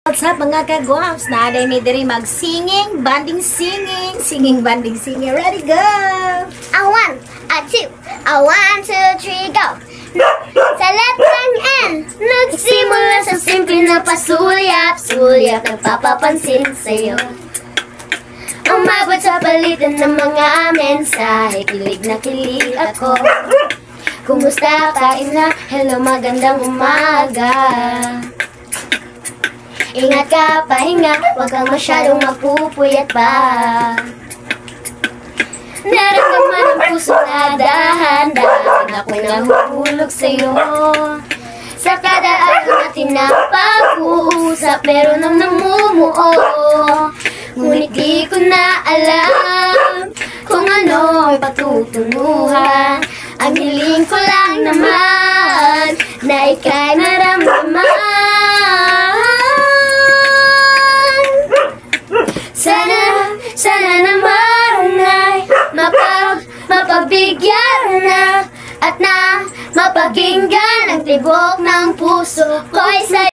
What's up mga kagwaps? Naaday mi diri mag-singing, banding singing, banding singing. Ready, go! A 1, a 2, a 1, 2, 3, go! Sa letrang N, nagsimula sa simple na pasulyap-sulyap, nagpapapansin sa'yo. Umabot sa palitan ng mga mensahe, kilig na kilig ako. Kumusta ka, ina? Hello, magandang umaga. Ingat ka, pahinga, huwag kang masyadong magpupuyat pa. Naramdaman ang puso na dahan-dahan, ako'y nahuhulog sa'yo. Sa kada araw natin na pag-uusap, meron ang namumuo. Ngunit di ko na alam kung ano ay patutunguhan. Ang hiling ko lang naman na ika'y naramdaman. Sana naman ay mapagbigyan na at na mapakinggan ang tibok ng puso ko'y sa'yo.